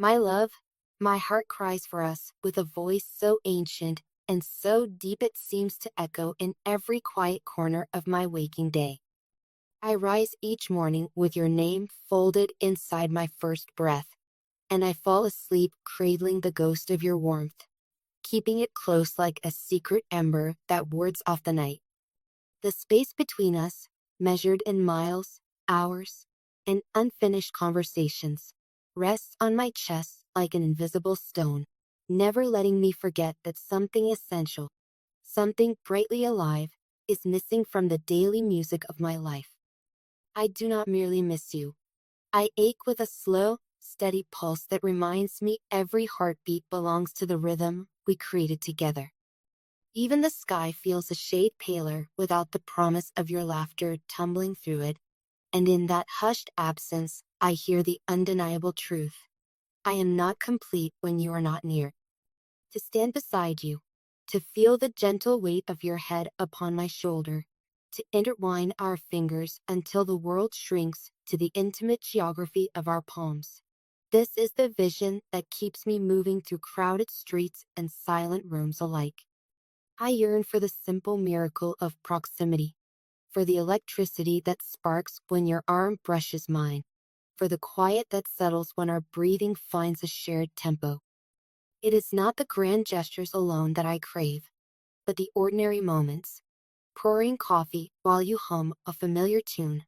My love, my heart cries for us with a voice so ancient and so deep it seems to echo in every quiet corner of my waking day. I rise each morning with your name folded inside my first breath, and I fall asleep cradling the ghost of your warmth, keeping it close like a secret ember that wards off the night. The space between us, measured in miles, hours, and unfinished conversations, rests on my chest like an invisible stone, never letting me forget that something essential, something brightly alive, is missing from the daily music of my life. I do not merely miss you. I ache with a slow, steady pulse that reminds me every heartbeat belongs to the rhythm we created together. Even the sky feels a shade paler without the promise of your laughter tumbling through it, and in that hushed absence, I hear the undeniable truth. I am not complete when you are not near. To stand beside you, to feel the gentle weight of your head upon my shoulder, to intertwine our fingers until the world shrinks to the intimate geography of our palms. This is the vision that keeps me moving through crowded streets and silent rooms alike. I yearn for the simple miracle of proximity, for the electricity that sparks when your arm brushes mine, for the quiet that settles when our breathing finds a shared tempo. It is not the grand gestures alone that I crave, but the ordinary moments. Pouring coffee while you hum a familiar tune,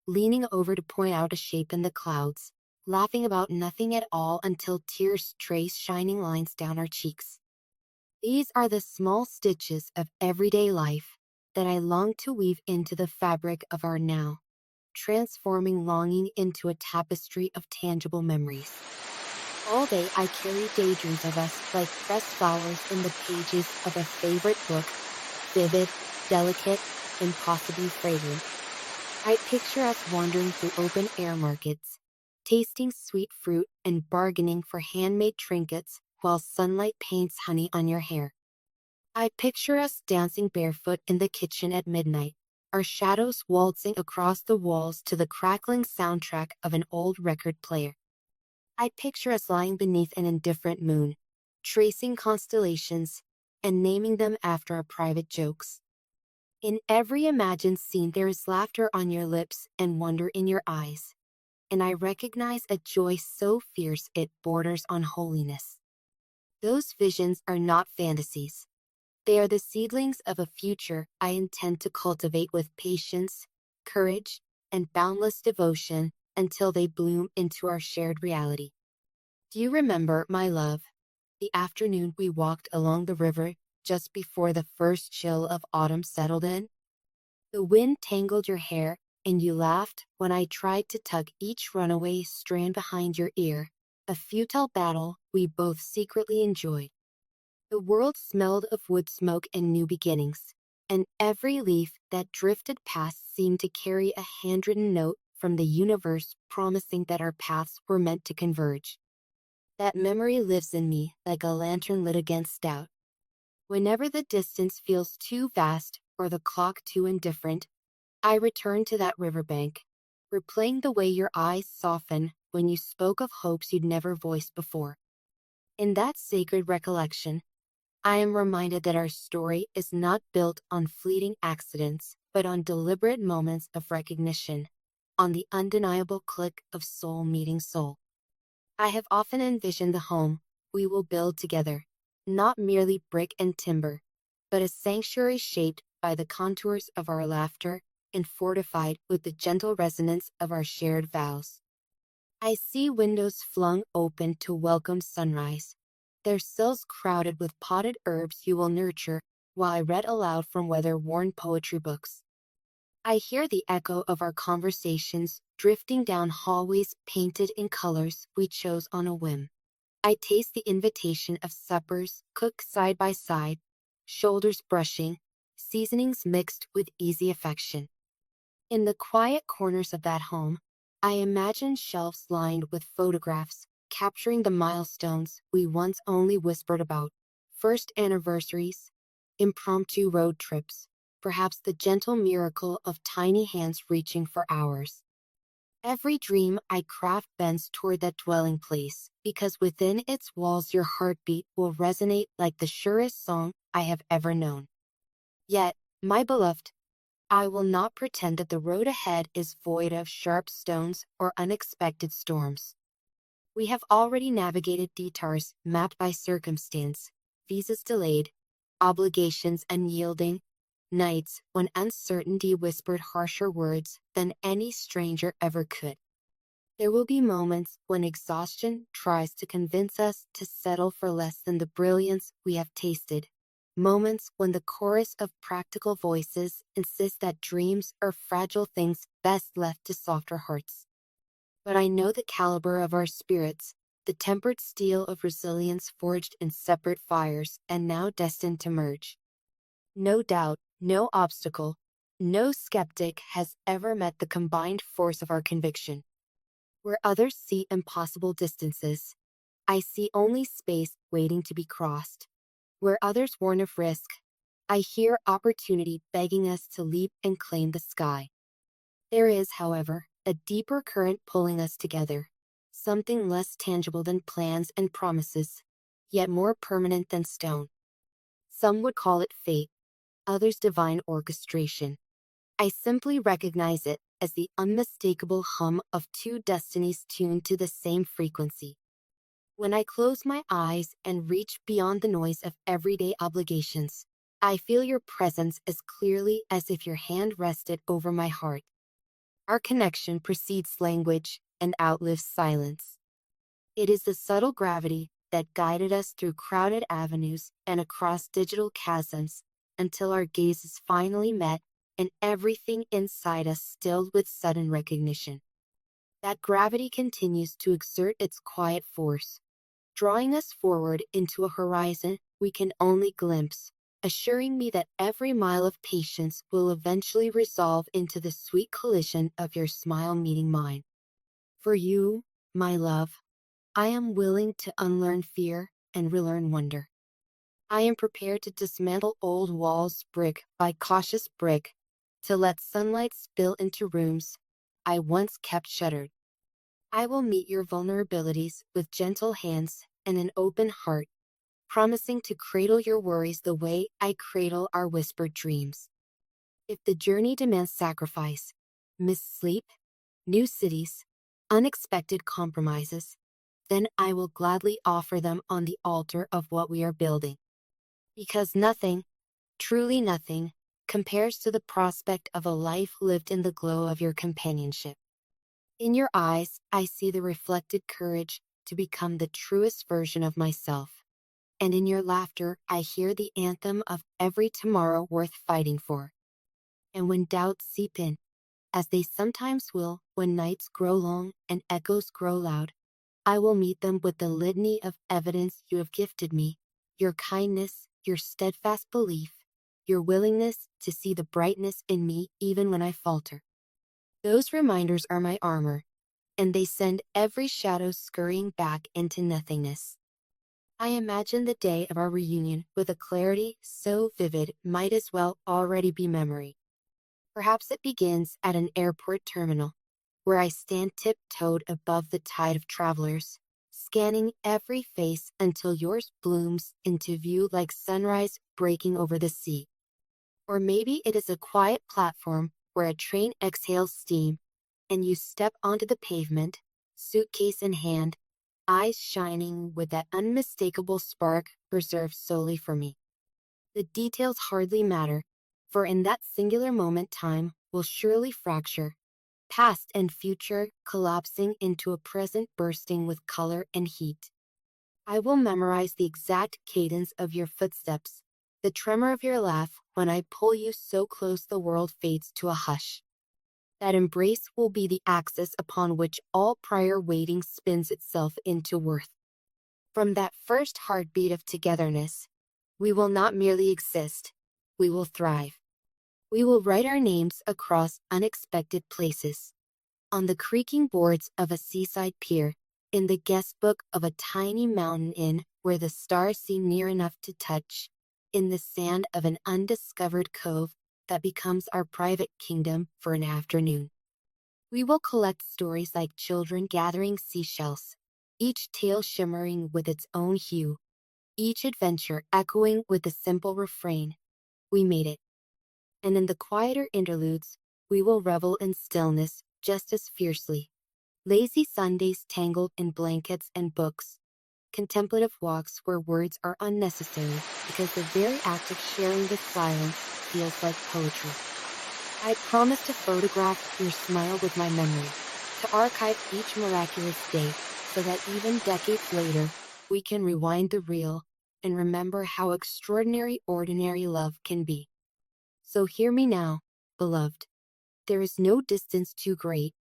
leaning over to point out a shape in the clouds, laughing about nothing at all until tears trace shining lines down our cheeks. These are the small stitches of everyday life that I long to weave into the fabric of our now, transforming longing into a tapestry of tangible memories. All day I carry daydreams of us like pressed flowers in the pages of a favorite book, vivid, delicate, and possibly fragrant. I picture us wandering through open-air markets, tasting sweet fruit and bargaining for handmade trinkets while sunlight paints honey on your hair. I picture us dancing barefoot in the kitchen at midnight, our shadows waltzing across the walls to the crackling soundtrack of an old record player. I picture us lying beneath an indifferent moon, tracing constellations, and naming them after our private jokes. In every imagined scene there is laughter on your lips and wonder in your eyes, and I recognize a joy so fierce it borders on holiness. Those visions are not fantasies. They are the seedlings of a future I intend to cultivate with patience, courage, and boundless devotion until they bloom into our shared reality. Do you remember, my love, the afternoon we walked along the river just before the first chill of autumn settled in? The wind tangled your hair, and you laughed when I tried to tug each runaway strand behind your ear, a futile battle we both secretly enjoyed. The world smelled of wood smoke and new beginnings, and every leaf that drifted past seemed to carry a handwritten note from the universe promising that our paths were meant to converge. That memory lives in me like a lantern lit against doubt. Whenever the distance feels too vast or the clock too indifferent, I return to that riverbank, replaying the way your eyes soften when you spoke of hopes you'd never voiced before. In that sacred recollection, I am reminded that our story is not built on fleeting accidents, but on deliberate moments of recognition, on the undeniable click of soul meeting soul. I have often envisioned the home we will build together, not merely brick and timber, but a sanctuary shaped by the contours of our laughter and fortified with the gentle resonance of our shared vows. I see windows flung open to welcome sunrise, their sills crowded with potted herbs you will nurture while I read aloud from weather-worn poetry books. I hear the echo of our conversations drifting down hallways painted in colors we chose on a whim. I taste the invitation of suppers cooked side by side, shoulders brushing, seasonings mixed with easy affection. In the quiet corners of that home, I imagine shelves lined with photographs capturing the milestones we once only whispered about, first anniversaries, impromptu road trips, perhaps the gentle miracle of tiny hands reaching for ours. Every dream I craft bends toward that dwelling place, because within its walls your heartbeat will resonate like the surest song I have ever known. Yet, my beloved, I will not pretend that the road ahead is void of sharp stones or unexpected storms. We have already navigated detours mapped by circumstance, visas delayed, obligations unyielding, nights when uncertainty whispered harsher words than any stranger ever could. There will be moments when exhaustion tries to convince us to settle for less than the brilliance we have tasted. Moments when the chorus of practical voices insists that dreams are fragile things best left to softer hearts. But I know the caliber of our spirits, the tempered steel of resilience forged in separate fires and now destined to merge. No doubt, no obstacle, no skeptic has ever met the combined force of our conviction. Where others see impossible distances, I see only space waiting to be crossed. Where others warn of risk, I hear opportunity begging us to leap and claim the sky. There is, however, a deeper current pulling us together, something less tangible than plans and promises, yet more permanent than stone. Some would call it fate, others divine orchestration. I simply recognize it as the unmistakable hum of two destinies tuned to the same frequency. When I close my eyes and reach beyond the noise of everyday obligations, I feel your presence as clearly as if your hand rested over my heart. Our connection precedes language and outlives silence. It is the subtle gravity that guided us through crowded avenues and across digital chasms until our gazes finally met and everything inside us stilled with sudden recognition. That gravity continues to exert its quiet force, drawing us forward into a horizon we can only glimpse, assuring me that every mile of patience will eventually resolve into the sweet collision of your smile meeting mine. For you, my love, I am willing to unlearn fear and relearn wonder. I am prepared to dismantle old walls brick by cautious brick, to let sunlight spill into rooms I once kept shuttered. I will meet your vulnerabilities with gentle hands and an open heart, promising to cradle your worries the way I cradle our whispered dreams. If the journey demands sacrifice, missed sleep, new cities, unexpected compromises, then I will gladly offer them on the altar of what we are building. Because nothing, truly nothing, compares to the prospect of a life lived in the glow of your companionship. In your eyes, I see the reflected courage to become the truest version of myself. And in your laughter, I hear the anthem of every tomorrow worth fighting for. And when doubts seep in, as they sometimes will when nights grow long and echoes grow loud, I will meet them with the litany of evidence you have gifted me, your kindness, your steadfast belief, your willingness to see the brightness in me even when I falter. Those reminders are my armor, and they send every shadow scurrying back into nothingness. I imagine the day of our reunion with a clarity so vivid might as well already be memory. Perhaps it begins at an airport terminal, where I stand tiptoed above the tide of travelers, scanning every face until yours blooms into view like sunrise breaking over the sea. Or maybe it is a quiet platform where a train exhales steam, and you step onto the pavement, suitcase in hand, eyes shining with that unmistakable spark reserved solely for me. The details hardly matter, for in that singular moment time will surely fracture, past and future collapsing into a present bursting with color and heat. I will memorize the exact cadence of your footsteps, the tremor of your laugh when I pull you so close the world fades to a hush. That embrace will be the axis upon which all prior waiting spins itself into worth. From that first heartbeat of togetherness, we will not merely exist, we will thrive. We will write our names across unexpected places. On the creaking boards of a seaside pier, in the guest book of a tiny mountain inn where the stars seem near enough to touch, in the sand of an undiscovered cove that becomes our private kingdom for an afternoon. We will collect stories like children gathering seashells, each tale shimmering with its own hue, each adventure echoing with the simple refrain, "We made it." And in the quieter interludes, we will revel in stillness just as fiercely. Lazy Sundays tangled in blankets and books, contemplative walks where words are unnecessary because the very act of sharing the silence feels like poetry. I promise to photograph your smile with my memory, to archive each miraculous day so that even decades later, we can rewind the reel and remember how extraordinary ordinary love can be. So hear me now, beloved. There is no distance too great,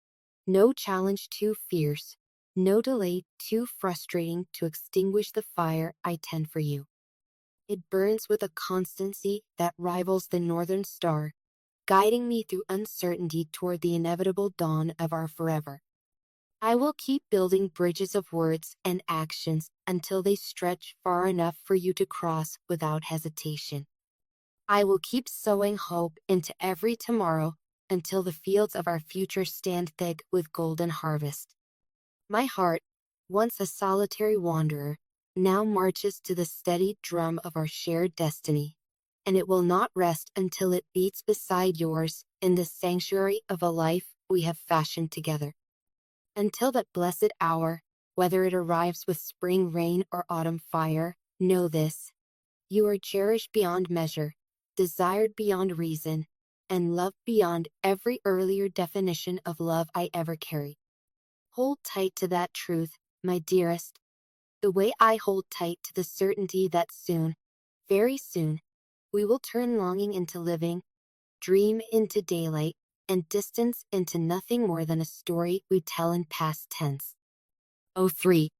no challenge too fierce, no delay too frustrating to extinguish the fire I tend for you. It burns with a constancy that rivals the northern star, guiding me through uncertainty toward the inevitable dawn of our forever. I will keep building bridges of words and actions until they stretch far enough for you to cross without hesitation. I will keep sowing hope into every tomorrow until the fields of our future stand thick with golden harvest. My heart, once a solitary wanderer, now marches to the steady drum of our shared destiny, and it will not rest until it beats beside yours in the sanctuary of a life we have fashioned together. Until that blessed hour, whether it arrives with spring rain or autumn fire, know this: you are cherished beyond measure, desired beyond reason, and loved beyond every earlier definition of love I ever carried. Hold tight to that truth, my dearest, the way I hold tight to the certainty that soon, very soon, we will turn longing into living, dream into daylight, and distance into nothing more than a story we tell in past tense. Oh, 3.